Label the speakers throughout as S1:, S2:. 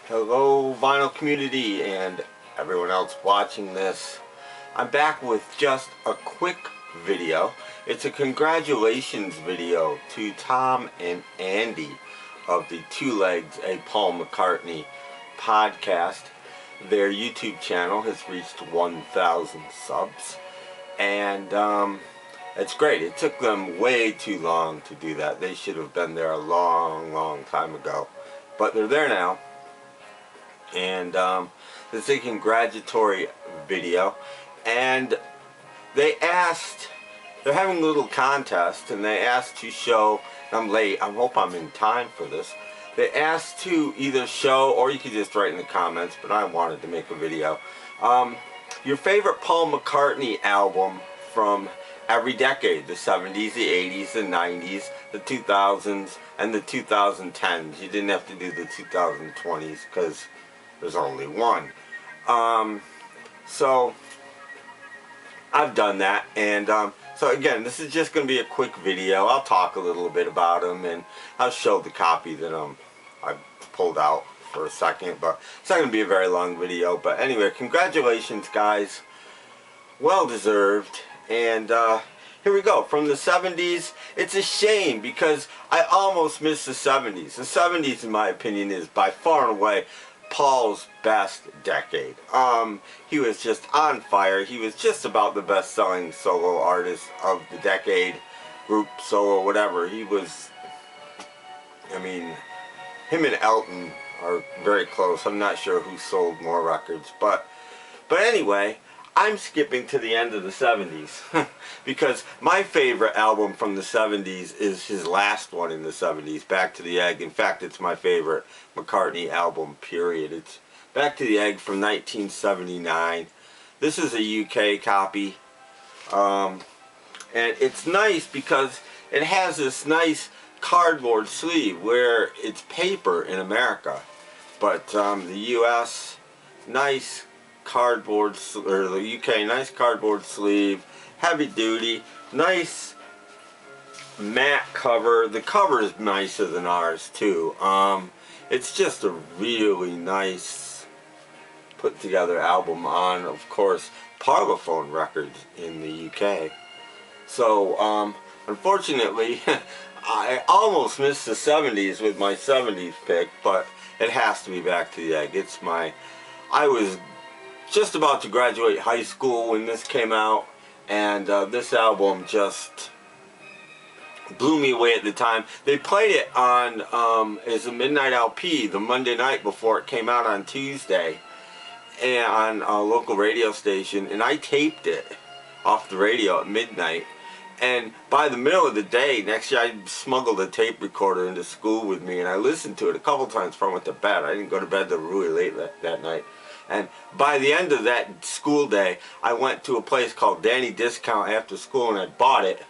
S1: Hello vinyl community and everyone else watching this. I'm back with just a quick video. It's a congratulations video to Tom and Andy of the Two Legs, a Paul McCartney podcast. Their YouTube channel has reached 1,000 subs and it's great. It took them way too long to do that. They should have been there a long time ago, but they're there now. And it's a congratulatory video, and they're having a little contest, and they asked to show, I'm late, I hope I'm in time for this, they asked to either show, or you could just write in the comments, but I wanted to make a video, your favorite Paul McCartney album from every decade, the 70s, the 80s, the 90s, the 2000s, and the 2010s. You didn't have to do the 2020s, because there's only one. So I've done that, and so again, this is just going to be a quick video. I'll talk a little bit about them, and I'll show the copy that I pulled out for a second, but it's not going to be a very long video. But anyway, congratulations guys, well deserved. And here we go, from the 70s. It's a shame because I almost missed the 70s. The 70s, in my opinion, is by far and away Paul's best decade. He was just on fire. He was just about the best-selling solo artist of the decade, group, solo, whatever. He was, I mean, him and Elton are very close. I'm not sure who sold more records, but anyway, I'm skipping to the end of the 70s because my favorite album from the 70s is his last one in the 70s, Back to the Egg. In fact, it's my favorite McCartney album, period. It's Back to the Egg from 1979. This is a UK copy. And it's nice because it has this nice cardboard sleeve where it's paper in America. But the US, nice cardboard, or the UK, nice cardboard sleeve, heavy duty, nice matte cover. The cover is nicer than ours too. It's just a really nice put together album on, of course, Parlophone Records in the UK. So unfortunately I almost missed the 70s with my 70s pick, but it has to be Back to the Egg. It's I was just about to graduate high school when this came out, and this album just blew me away at the time. They played it on as a midnight LP the Monday night before it came out on Tuesday, and on a local radio station, and I taped it off the radio at midnight. And by the middle of the day next year, I smuggled a tape recorder into school with me, and I listened to it a couple times before I went to bed. I didn't go to bed till really late that night. And by the end of that school day, I went to a place called Danny Discount after school, and I bought it.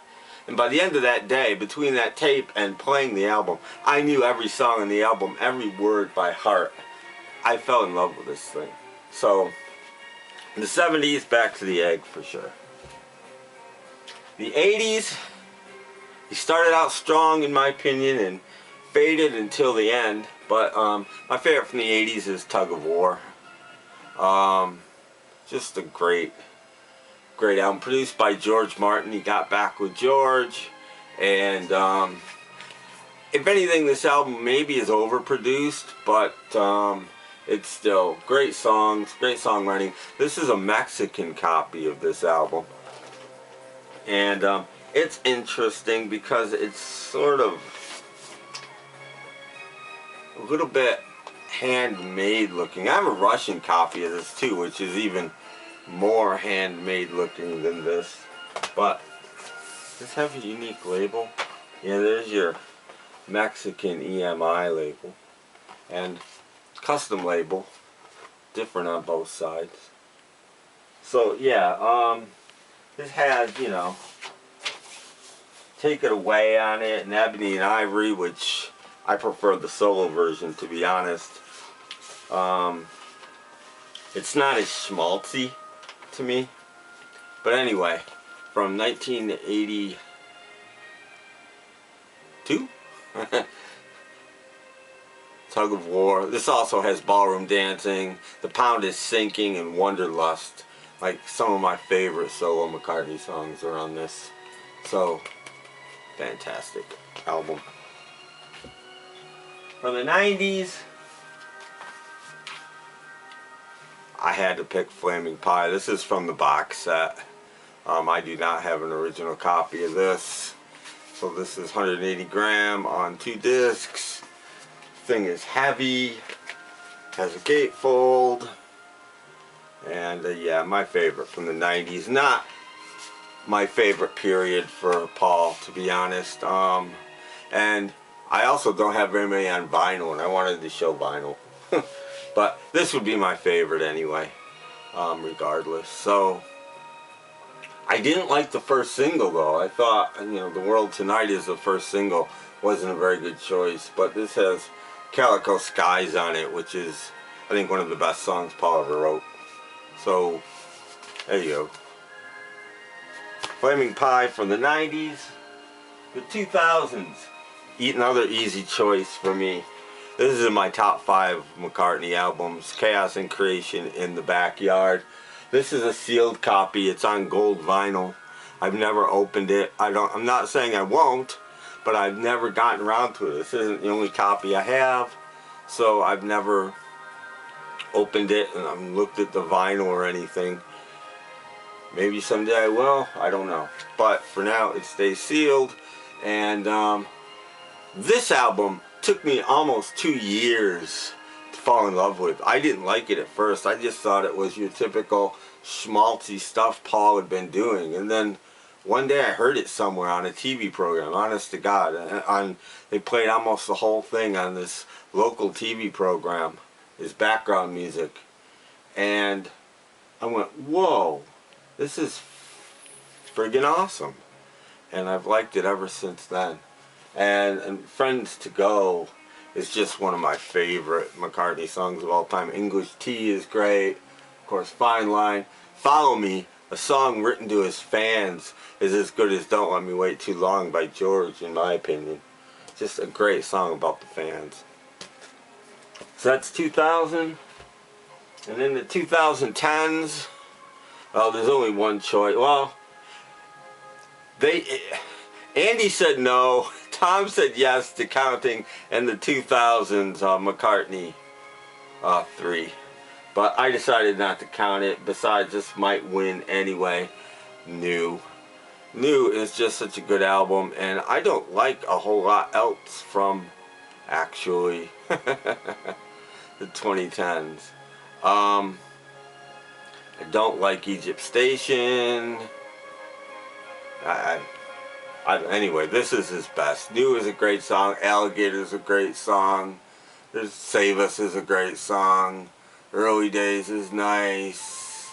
S1: And by the end of that day, between that tape and playing the album, I knew every song in the album, every word by heart. I fell in love with this thing. So, the 70s, Back to the Egg for sure. The 80s, he started out strong in my opinion and faded until the end. But my favorite from the 80s is Tug of War. Just a great album, produced by George Martin. He got back with George, and if anything, this album maybe is overproduced, but it's still great songs, great songwriting. This is a Mexican copy of this album, and it's interesting because it's sort of a little bit handmade looking. I have a Russian copy of this too, which is even more handmade looking than this. But does this have a unique label? Yeah, there's your Mexican EMI label and custom label, different on both sides. So yeah, this has, you know, Take It Away on it, and Ebony and Ivory, which I prefer the solo version, to be honest. It's not as schmaltzy to me. But anyway, from 1982, Tug of War. This also has Ballroom Dancing, The Pound is Sinking, and Wanderlust. Like some of my favorite solo McCartney songs are on this. So, fantastic album. From the 90s, I had to pick Flaming Pie. This is from the box set. I do not have an original copy of this. So this is 180 gram on 2 discs. Thing is heavy. Has a gatefold. And yeah, my favorite from the 90s. Not my favorite period for Paul, to be honest. And I also don't have very many on vinyl, and I wanted to show vinyl. But this would be my favorite anyway, regardless. So, I didn't like the first single though. I thought, you know, The World Tonight is the first single. Wasn't a very good choice. But this has Calico Skies on it, which is, I think, one of the best songs Paul ever wrote. So, there you go. Flaming Pie from the 90s. The 2000s. Another easy choice for me. This is in my top 5 McCartney albums. Chaos and Creation, In the Backyard. This is a sealed copy. It's on gold vinyl. I've never opened it. I'm not saying I won't, but I've never gotten around to it. This isn't the only copy I have, so I've never opened it and I've looked at the vinyl or anything. Maybe someday I will. I don't know. But for now, it stays sealed. And this album took me almost 2 years to fall in love with. I didn't like it at first. I just thought it was your typical schmaltzy stuff Paul had been doing. And then one day I heard it somewhere on a TV program, honest to God. They played almost the whole thing on this local TV program, his background music. And I went, whoa, this is friggin' awesome. And I've liked it ever since then. And Friends to Go is just one of my favorite McCartney songs of all time. English Tea is great. Of course, Fine Line. Follow Me, a song written to his fans, is as good as Don't Let Me Wait Too Long by George, in my opinion. Just a great song about the fans. So that's 2000. And in the 2010s, well, there's only one choice. Well, Andy said no. Tom said yes to counting in the 2000s McCartney 3. But I decided not to count it. Besides, this might win anyway. New is just such a good album. And I don't like a whole lot else from, actually, the 2010s. I don't like Egypt Station. Anyway, this is his best. New is a great song. Alligator is a great song. There's Save Us is a great song. Early Days is nice.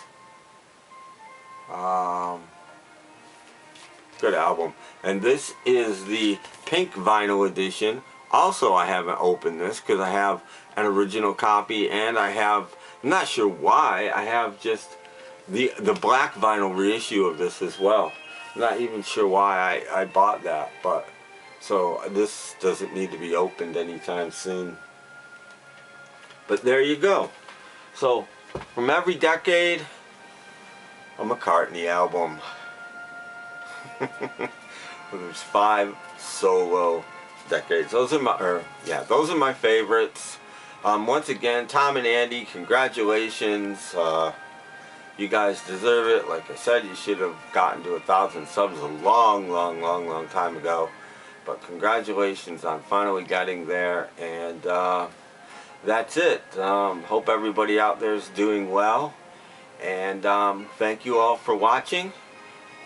S1: Good album. And this is the pink vinyl edition. Also, I haven't opened this because I have an original copy, and I have, I'm not sure why, I have just the black vinyl reissue of this as well. Not even sure why I bought that, but so this doesn't need to be opened anytime soon. But there you go. So from every decade, a McCartney album. There's 5 solo decades. Those are my favorites. Once again, Tom and Andy, congratulations. You guys deserve it. Like I said, you should have gotten to 1,000 subs a long time ago. But congratulations on finally getting there. And that's it. Hope everybody out there is doing well. And thank you all for watching.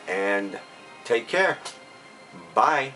S1: And take care. Bye.